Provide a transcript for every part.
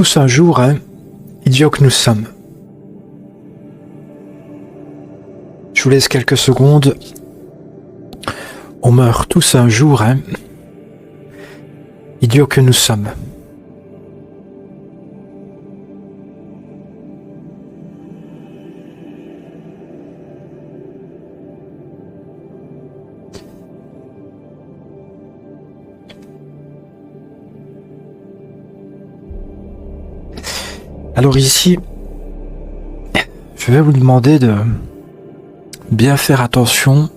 tous un jour, hein, idiots que nous sommes. Je vous laisse quelques secondes. On meurt tous un jour, hein, idiots que nous sommes. Alors ici, je vais vous demander de bien faire attention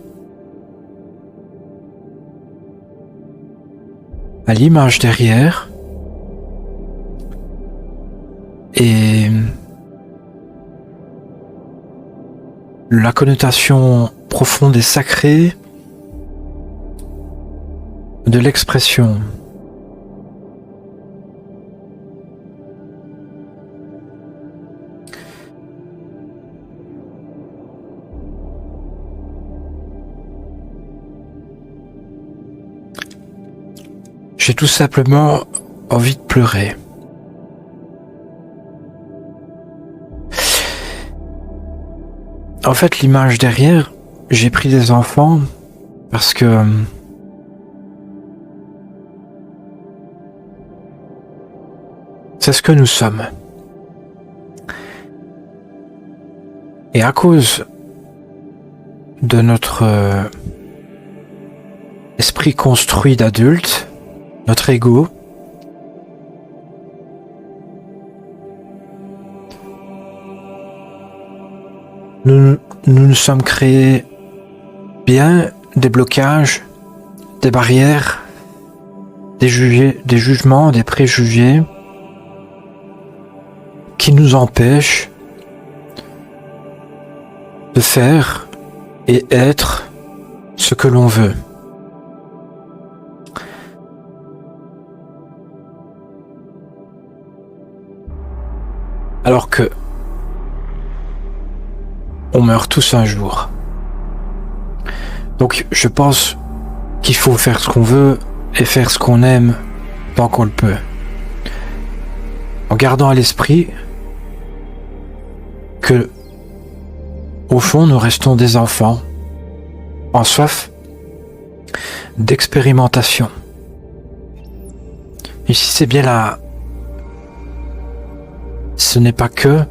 à l'image derrière et la connotation profonde et sacrée de l'expression. J'ai tout simplement envie de pleurer. En fait, l'image derrière, j'ai pris des enfants parce que c'est ce que nous sommes. Et à cause de notre esprit construit d'adulte, notre ego, nous sommes créés bien des blocages, des barrières, des jugements, des préjugés qui nous empêchent de faire et être ce que l'on veut. Alors que on meurt tous un jour. Donc je pense qu'il faut faire ce qu'on veut et faire ce qu'on aime tant qu'on le peut. En gardant à l'esprit que au fond nous restons des enfants en soif d'expérimentation. Ici c'est bien là. Ce n'est pas que,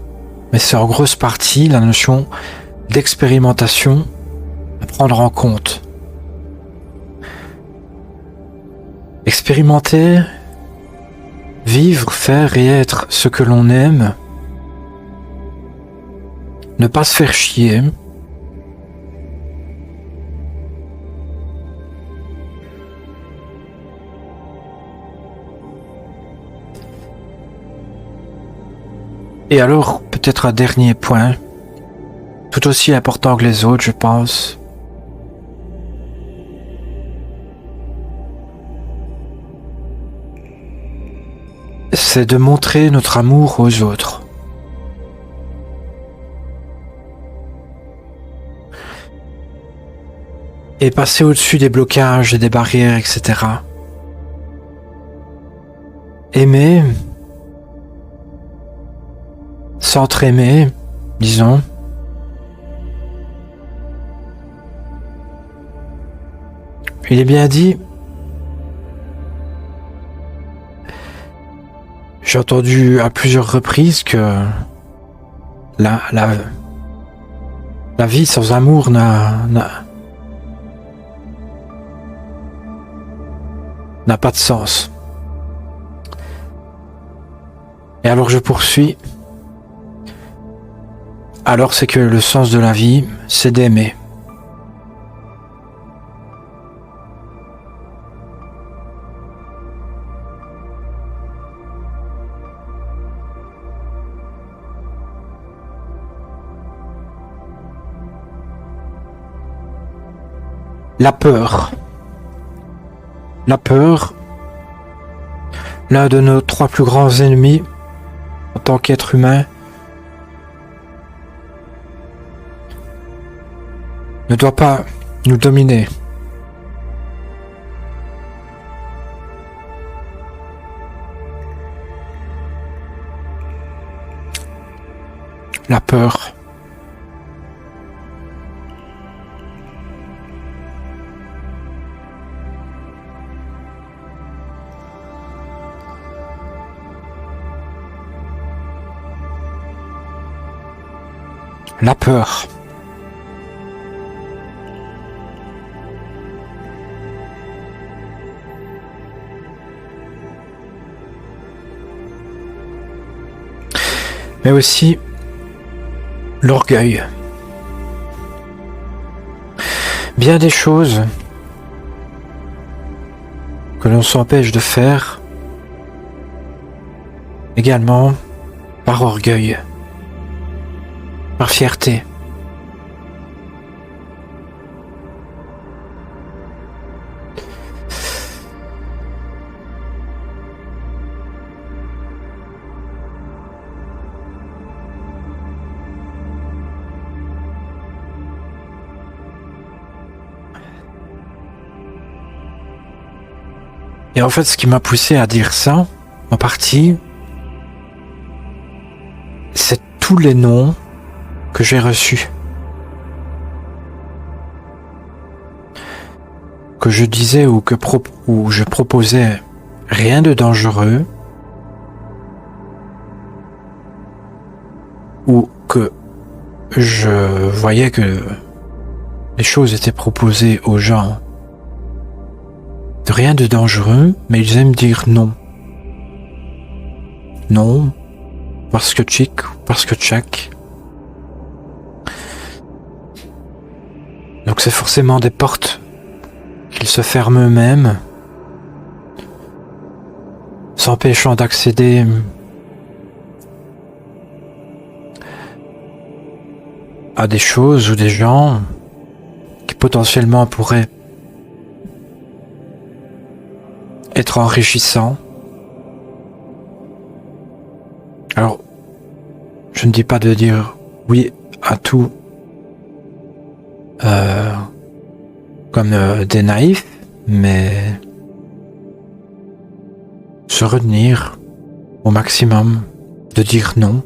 mais c'est en grosse partie la notion d'expérimentation à prendre en compte. Expérimenter, vivre, faire et être ce que l'on aime, ne pas se faire chier, et alors, peut-être un dernier point, tout aussi important que les autres, je pense. C'est de montrer notre amour aux autres. Et passer au-dessus des blocages et des barrières, etc. Aimer, s'entre-aimer, disons. Il est bien dit, j'ai entendu à plusieurs reprises que la vie sans amour n'a pas de sens. Et alors je poursuis. Alors c'est que le sens de la vie, c'est d'aimer. La peur. La peur, l'un de nos 3 plus grands ennemis en tant qu'être humain, ne doit pas nous dominer. La peur. La peur. Mais aussi l'orgueil. Bien des choses que l'on s'empêche de faire également par orgueil, par fierté. Et en fait, ce qui m'a poussé à dire ça, en partie, c'est tous les noms que j'ai reçus. Que je disais ou je proposais rien de dangereux, ou que je voyais que les choses étaient proposées aux gens de rien de dangereux, mais ils aiment dire non. Non, parce que tchic, parce que tchac. Donc c'est forcément des portes qu'ils se ferment eux-mêmes, s'empêchant d'accéder à des choses ou des gens qui potentiellement pourraient être enrichissants. Alors, je ne dis pas de dire oui à tout comme des naïfs, mais se retenir au maximum, de dire non,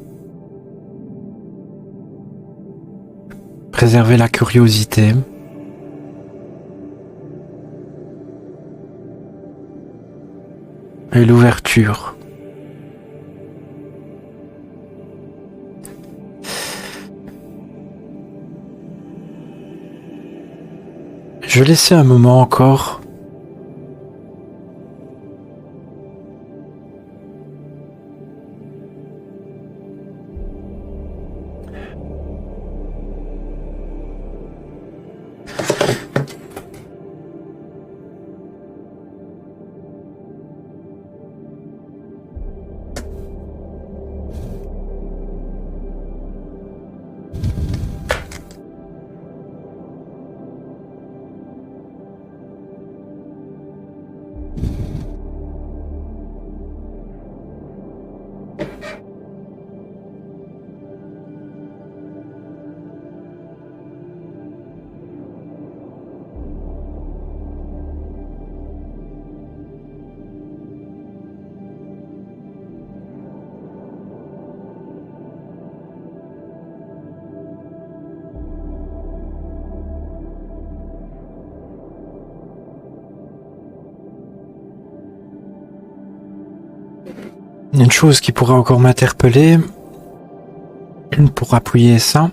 préserver la curiosité, et l'ouverture. Je laissais un moment encore une chose qui pourrait encore m'interpeller pour appuyer ça,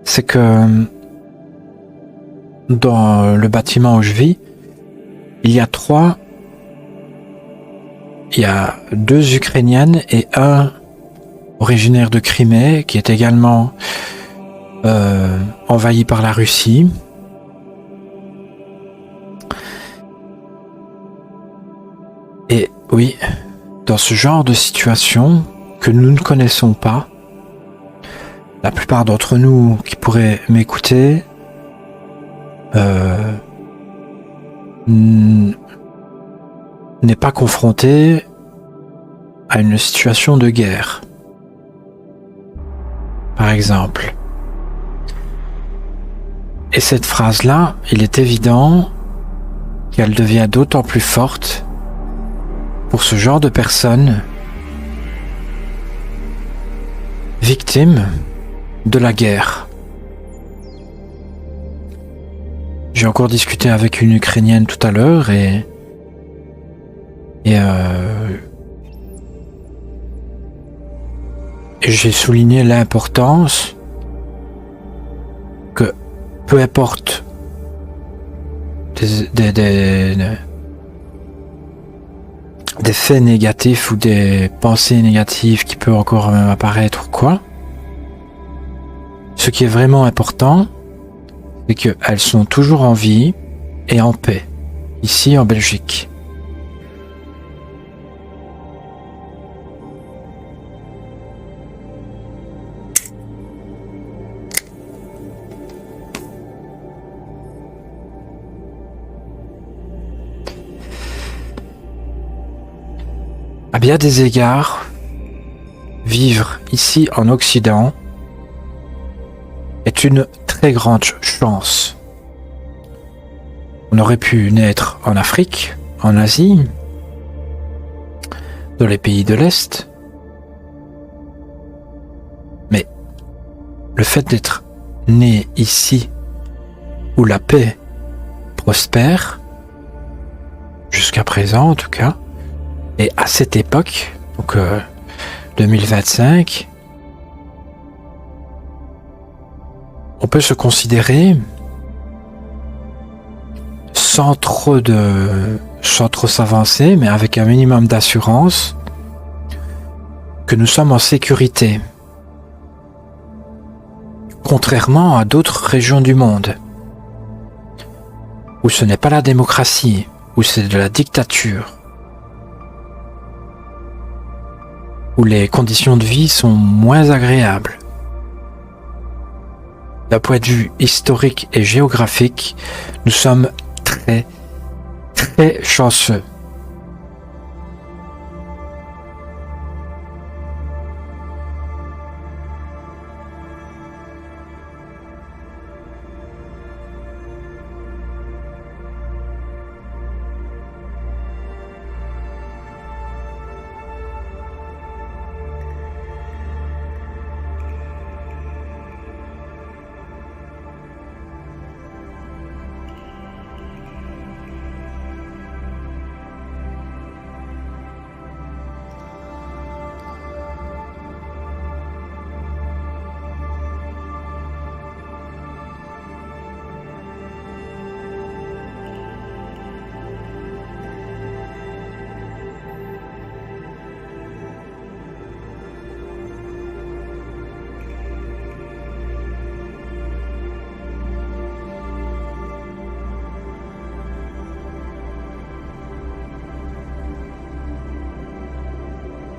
c'est que dans le bâtiment où je vis, il y a deux Ukrainiennes et un originaire de Crimée qui est également envahi par la Russie. Et oui, dans ce genre de situation que nous ne connaissons pas, la plupart d'entre nous qui pourraient m'écouter n'est pas confronté à une situation de guerre, par exemple. Et cette phrase-là, il est évident qu'elle devient d'autant plus forte pour ce genre de personnes victimes de la guerre. J'ai encore discuté avec une Ukrainienne tout à l'heure et j'ai souligné l'importance que peu importe des faits négatifs ou des pensées négatives qui peuvent encore apparaître ou quoi, ce qui est vraiment important, c'est qu'elles sont toujours en vie et en paix, ici en Belgique. À bien des égards, vivre ici en Occident est une très grande chance. On aurait pu naître en Afrique, en Asie, dans les pays de l'Est, mais le fait d'être né ici, où la paix prospère, jusqu'à présent en tout cas, et à cette époque, donc 2025, on peut se considérer sans trop s'avancer, mais avec un minimum d'assurance, que nous sommes en sécurité. Contrairement à d'autres régions du monde, où ce n'est pas la démocratie, où c'est de la dictature, où les conditions de vie sont moins agréables. D'un point de vue historique et géographique, nous sommes très, très chanceux.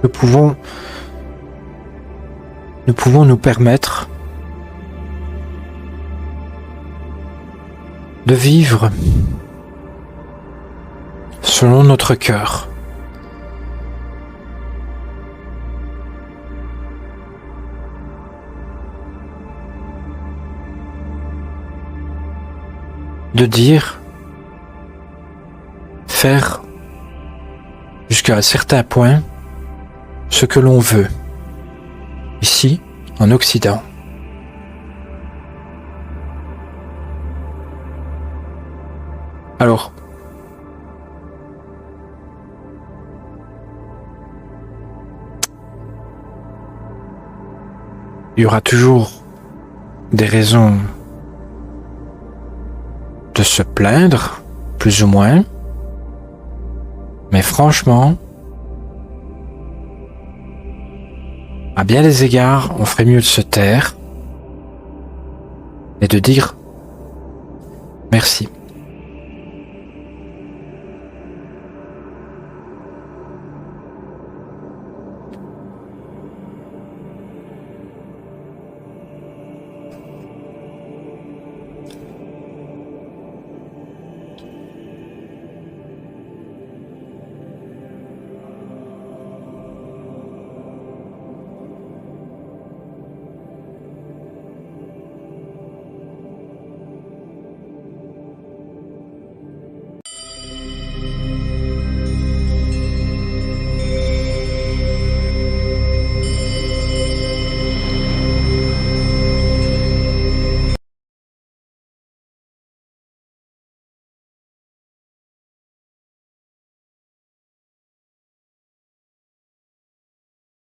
Nous pouvons nous permettre de vivre selon notre cœur. De dire, faire jusqu'à un certain point ce que l'on veut, ici, en Occident. Alors, il y aura toujours des raisons de se plaindre, plus ou moins, mais franchement, à bien des égards, on ferait mieux de se taire et de dire merci.